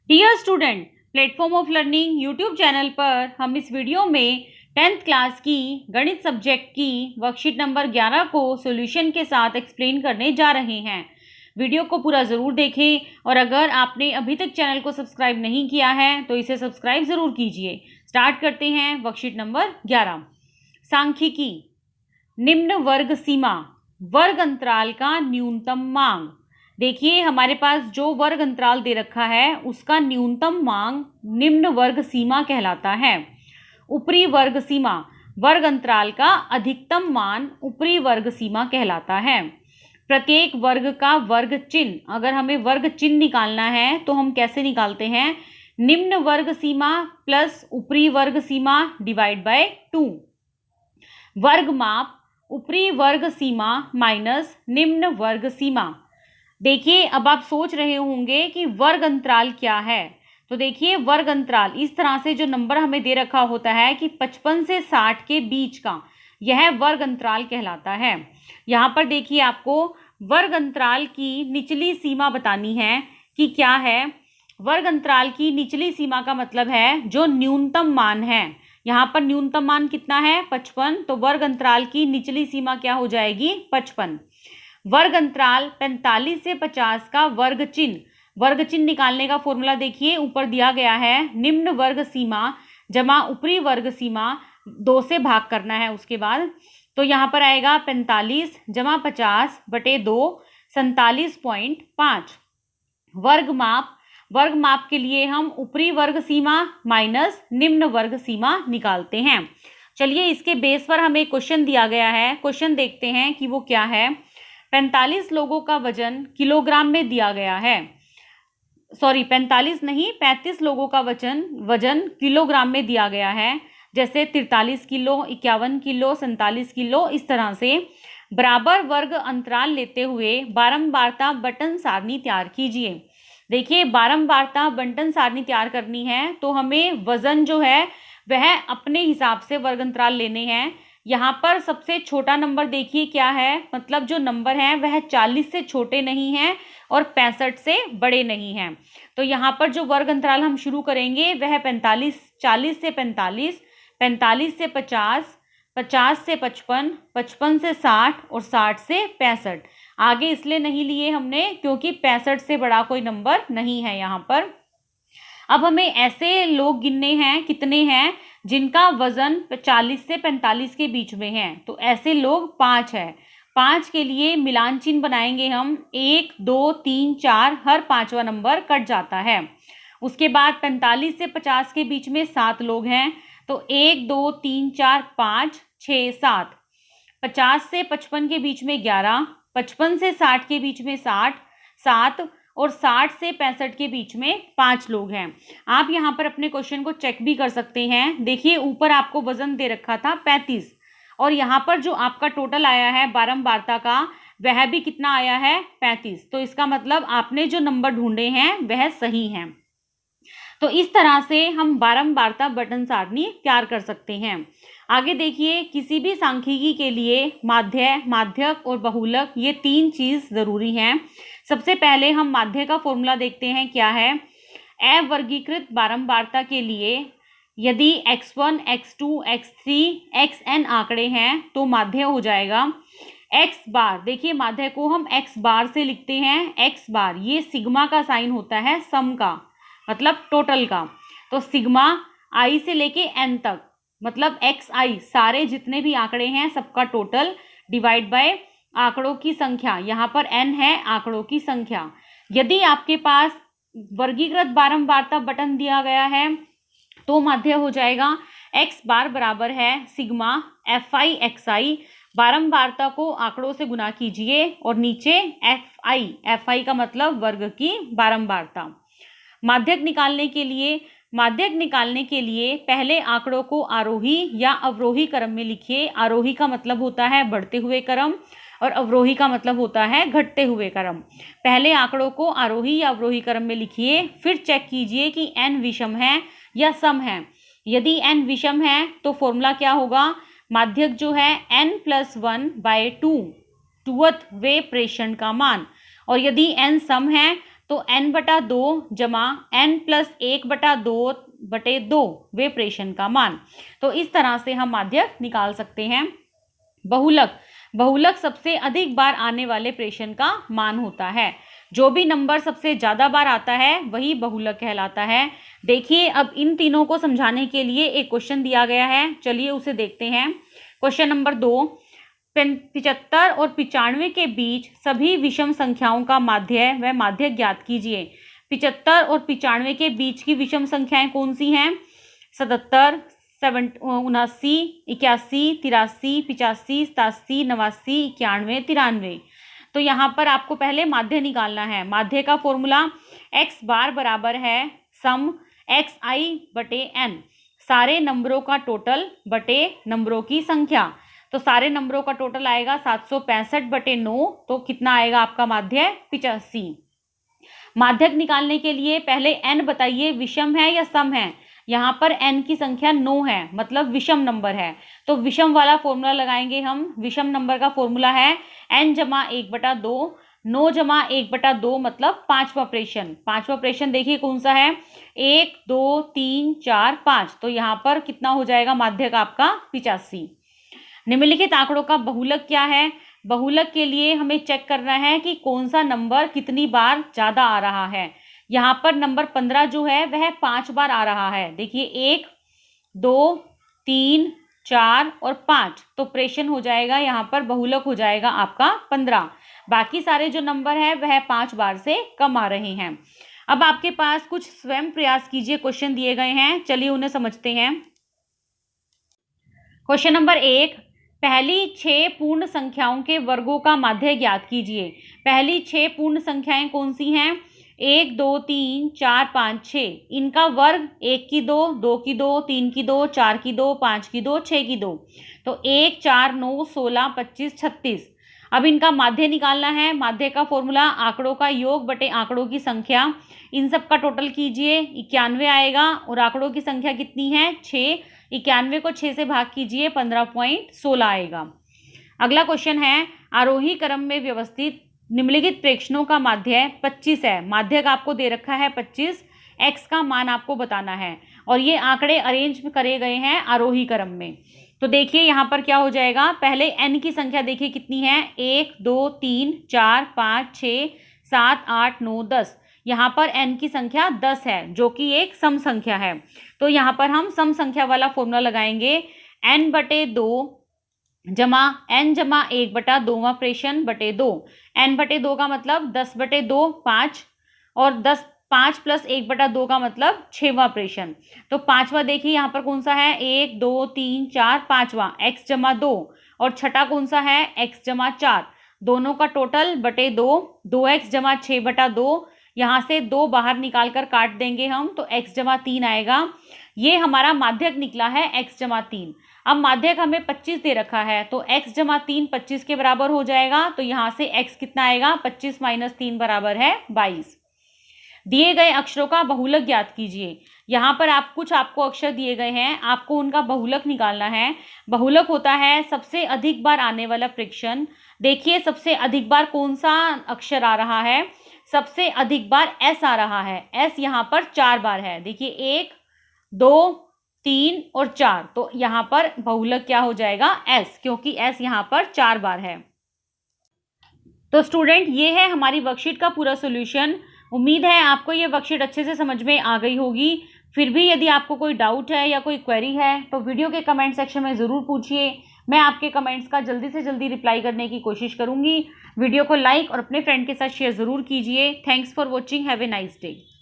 Dear student, platform of learning YouTube channel पर हम इस वीडियो में 10th क्लास की गणित सब्जेक्ट की वर्कशीट नंबर 11 को सॉल्यूशन के साथ एक्सप्लेन करने जा रहे हैं। वीडियो को पूरा ज़रूर देखें और अगर आपने अभी तक चैनल को सब्सक्राइब नहीं किया है तो इसे सब्सक्राइब ज़रूर कीजिए। स्टार्ट करते हैं वर्कशीट नंबर 11। सांख्यिकी, निम्न वर्ग सीमा, वर्ग अंतराल का न्यूनतम मांग। देखिए हमारे पास जो वर्ग अंतराल दे रखा है उसका न्यूनतम मांग निम्न वर्ग सीमा कहलाता है। ऊपरी वर्ग सीमा, वर्ग अंतराल का अधिकतम मान ऊपरी वर्ग सीमा कहलाता है। प्रत्येक वर्ग का वर्ग चिन्ह, अगर हमें वर्ग चिन्ह निकालना है तो हम कैसे निकालते हैं? निम्न वर्ग सीमा प्लस ऊपरी वर्ग सीमा डिवाइड बाय 2। वर्ग माप, ऊपरी वर्ग सीमा माइनस निम्न वर्ग सीमा। देखिए अब आप सोच रहे होंगे कि वर्ग अंतराल क्या है। तो देखिए वर्ग अंतराल इस तरह से जो नंबर हमें दे रखा होता है कि 55 से 60 के बीच का, यह वर्ग अंतराल कहलाता है। यहाँ पर देखिए आपको वर्ग अंतराल की निचली सीमा बतानी है कि क्या है। वर्ग अंतराल की निचली सीमा का मतलब है जो न्यूनतम मान है। यहाँ पर न्यूनतम मान कितना है? 55। तो वर्ग अंतराल की निचली सीमा क्या हो जाएगी? 55। वर्ग अंतराल 45 से 50 का वर्ग चिन्ह, वर्ग चिन्ह निकालने का फॉर्मूला देखिए ऊपर दिया गया है। निम्न वर्ग सीमा जमा ऊपरी वर्ग सीमा 2 से भाग करना है उसके बाद। तो यहाँ पर आएगा 45 जमा 50 बटे 2, 47.5। वर्ग माप, वर्ग माप के लिए हम ऊपरी वर्ग सीमा माइनस निम्न वर्ग सीमा निकालते हैं। चलिए इसके बेस पर हमें क्वेश्चन दिया गया है। क्वेश्चन देखते हैं कि वो क्या है। 45 लोगों का वजन किलोग्राम में दिया गया है। 45 नहीं, 35 लोगों का वजन किलोग्राम में दिया गया है। जैसे 43 किलो, 51 किलो, 47 किलो, इस तरह से बराबर वर्ग अंतराल लेते हुए बारंबारता बंटन सारणी तैयार कीजिए। देखिए बारंबारता बंटन सारणी तैयार करनी है तो हमें वजन जो है वह अपने हिसाब से वर्ग अंतराल लेने हैं। यहाँ पर सबसे छोटा नंबर देखिए क्या है, मतलब जो नंबर है वह 40 से छोटे नहीं हैं और 65 से बड़े नहीं हैं। तो यहाँ पर जो वर्ग अंतराल हम शुरू करेंगे वह 45, 40 से 45, 45 से 50, 50 से 55, 55 से 60 और 60 से 65। आगे इसलिए नहीं लिए हमने क्योंकि 65 से बड़ा कोई नंबर नहीं है यहाँ पर। अब हमें ऐसे लोग गिनने हैं, कितने हैं जिनका वजन 40 से 45 के बीच में है। तो ऐसे लोग 5 है। 5 के लिए मिलान चिन्ह बनाएंगे हम। 1, 2, 3, 4, हर 5वां नंबर कट जाता है। उसके बाद 45 से 50 के बीच में 7 लोग हैं। तो 1, 2, 3, 4, 5, 6, 7। 50 से 55 के बीच में 11, 55 से 60 के बीच में 60, 7 और 60 से 65 के बीच में 5 लोग हैं। आप यहाँ पर अपने क्वेश्चन को चेक भी कर सकते हैं। देखिए ऊपर आपको वजन दे रखा था 35 और यहाँ पर जो आपका टोटल आया है बारंबारता का वह भी कितना आया है? 35। तो इसका मतलब आपने जो नंबर ढूंढे हैं वह सही हैं। तो इस तरह से हम बारंबारता बंटन सारणी तैयार कर सकते हैं। आगे देखिए किसी भी सांख्यिकी के लिए माध्य, माध्यक और बहुलक ये 3 चीज जरूरी हैं। सबसे पहले हम माध्य का फॉर्मूला देखते हैं क्या है। अवर्गीकृत बारंबारता के लिए यदि x1, x2, x3, xn आंकड़े हैं तो माध्य हो जाएगा x बार। देखिए माध्य को हम x बार से लिखते हैं। x बार ये सिग्मा का साइन होता है, सम का मतलब टोटल का। तो सिग्मा i से लेके n तक मतलब xi, सारे जितने भी आंकड़े हैं सबका टोटल डिवाइड बाय आंकड़ों की संख्या। यहाँ पर n है आंकड़ों की संख्या। यदि आपके पास वर्गीकृत बारंबारता बटन दिया गया है तो माध्य हो जाएगा x बार बराबर है सिग्मा fi xi। बारंबारता को आंकड़ों से गुना कीजिए और नीचे fi का मतलब वर्ग की बारंबारता। माध्यक निकालने के लिए पहले आंकड़ों को आरोही या अवरोही क्रम में लिखिए। आरोही का मतलब होता है बढ़ते हुए क्रम और अवरोही का मतलब होता है घटते हुए क्रम। पहले आंकड़ों को आरोही या अवरोही क्रम में लिखिए, फिर चेक कीजिए कि n विषम है या सम है। यदि n विषम है तो फॉर्मूला क्या होगा? माध्यक जो है n+1/2 टूथ वे प्रेषण का मान। और यदि n सम है तो n/2 जमा n+1/2/2 वे प्रेषण का मान। तो इस तरह से हम माध्यक निकाल सकते हैं। बहुलक सबसे अधिक बार आने वाले प्रेषण का मान होता है। जो भी नंबर सबसे ज्यादा बार आता है वही बहुलक कहलाता है। देखिए, अब इन तीनों को समझाने के लिए एक क्वेश्चन दिया गया है, चलिए उसे देखते हैं। क्वेश्चन नंबर 2, 75 और 95 के बीच सभी विषम संख्याओं का माध्य व माध्यक ज्ञात कीजिए। 75 और 95 के बीच की विषम संख्याएं कौन सी हैं? 77, 79, 81, 83, 85, 87, 89, 91, 93। तो यहाँ पर आपको पहले माध्य निकालना है। माध्य का फॉर्मूला x बार बराबर है सम xi/n, सारे नंबरों का टोटल बटे नंबरों की संख्या। तो सारे नंबरों का टोटल आएगा 765/9, तो कितना आएगा आपका माध्य? 85। माध्यक निकालने के लिए पहले n बताइए विषम है या सम है। यहाँ पर n की संख्या 9 है, मतलब विषम नंबर है। तो विषम वाला फॉर्मूला लगाएंगे हम। विषम नंबर का फॉर्मूला है n जमा 1/2, 9 जमा 1/2 मतलब पांचवा प्रेषण। पांचवा प्रेषण देखिए कौन सा है? 1, 2, 3, 4, 5। तो यहाँ पर कितना हो जाएगा माध्यक आपका? 85। निम्नलिखित आंकड़ों का बहुलक क्या है? बहुलक के लिए हमें चेक करना है कि कौन सा नंबर कितनी बार ज्यादा आ रहा है। यहाँ पर नंबर 15 जो है वह 5 बार आ रहा है। देखिए 1, 2, 3, 4 और 5, तो प्रेषण हो जाएगा यहाँ पर, बहुलक हो जाएगा आपका 15। बाकी सारे जो नंबर है वह 5 बार से कम आ रहे हैं। अब आपके पास कुछ स्वयं प्रयास कीजिए, क्वेश्चन दिए गए हैं, चलिए उन्हें समझते हैं। क्वेश्चन नंबर 1, पहली 6 पूर्ण संख्याओं के वर्गों का माध्य ज्ञात कीजिए। पहली 6 पूर्ण संख्याएं कौन सी हैं? 1, 2, 3, 4, 5, 6। इनका वर्ग 1 की 2, 2 की 2, 3 की 2, 4 की 2, 5 की 2, 6 की 2। तो 1, 4, 9, 16, 25, 36। अब इनका माध्य निकालना है। माध्य का फॉर्मूला आंकड़ों का योग बटे आंकड़ों की संख्या। इन सब का टोटल कीजिए, 91 आएगा। और आंकड़ों की संख्या कितनी है? 6। 91 को 6 से भाग कीजिए, 15.16 आएगा। अगला क्वेश्चन है, आरोही क्रम में व्यवस्थित निम्नलिखित प्रेक्षणों का माध्य 25 है। माध्यक आपको दे रखा है 25, x का मान आपको बताना है और ये आंकड़े अरेंज करे गए हैं आरोही क्रम में। तो देखिए यहाँ पर क्या हो जाएगा, पहले n की संख्या देखिए कितनी है? 1, 2, 3, 4, 5, 6, 7, 8, 9, 10। यहाँ पर n की संख्या 10 है जो कि एक सम संख्या है। तो यहाँ पर हम सम संख्या वाला फॉर्मूला लगाएंगे, n/2 जमा n जमा 1/2वां प्रेषण बटे 2। n/2 का मतलब 10/2 5, और 5 + 1/2 का मतलब 6वां प्रेषण। तो 5वां देखिए यहाँ पर कौन सा है? 1, 2, 3, 4, 5वां x जमा 2, और छठा कौन सा है? x जमा 4। दोनों का टोटल बटे 2, 2x जमा 6/2। यहाँ से 2 बाहर निकाल कर काट देंगे हम, तो x जमा 3 आएगा। ये हमारा माध्यक निकला है x जमा 3। अब माध्यक हमें 25 दे रखा है, तो x जमा 3 25 के बराबर हो जाएगा। तो यहाँ से x कितना आएगा? 25 - 3 बराबर है 22। दिए गए अक्षरों का बहुलक ज्ञात कीजिए। यहाँ पर आपको अक्षर दिए गए हैं, आपको उनका बहुलक निकालना है। बहुलक होता है सबसे अधिक बार आने वाला प्रेक्षण। देखिए सबसे अधिक बार कौन सा अक्षर आ रहा है? सबसे अधिक बार s आ रहा है। s यहाँ पर 4 बार है। देखिए 1, 2, 3 और 4। तो यहाँ पर बहुलक क्या हो जाएगा? s, क्योंकि s यहाँ पर 4 बार है। तो स्टूडेंट, ये है हमारी वर्कशीट का पूरा सॉल्यूशन। उम्मीद है आपको ये वर्कशीट अच्छे से समझ में आ गई होगी। फिर भी यदि आपको कोई डाउट है या कोई क्वेरी है तो वीडियो के कमेंट सेक्शन में ज़रूर पूछिए। मैं आपके कमेंट्स का जल्दी से जल्दी रिप्लाई करने की कोशिश करूंगी। वीडियो को लाइक और अपने फ्रेंड के साथ शेयर ज़रूर कीजिए। Thanks for watching. Have a nice day.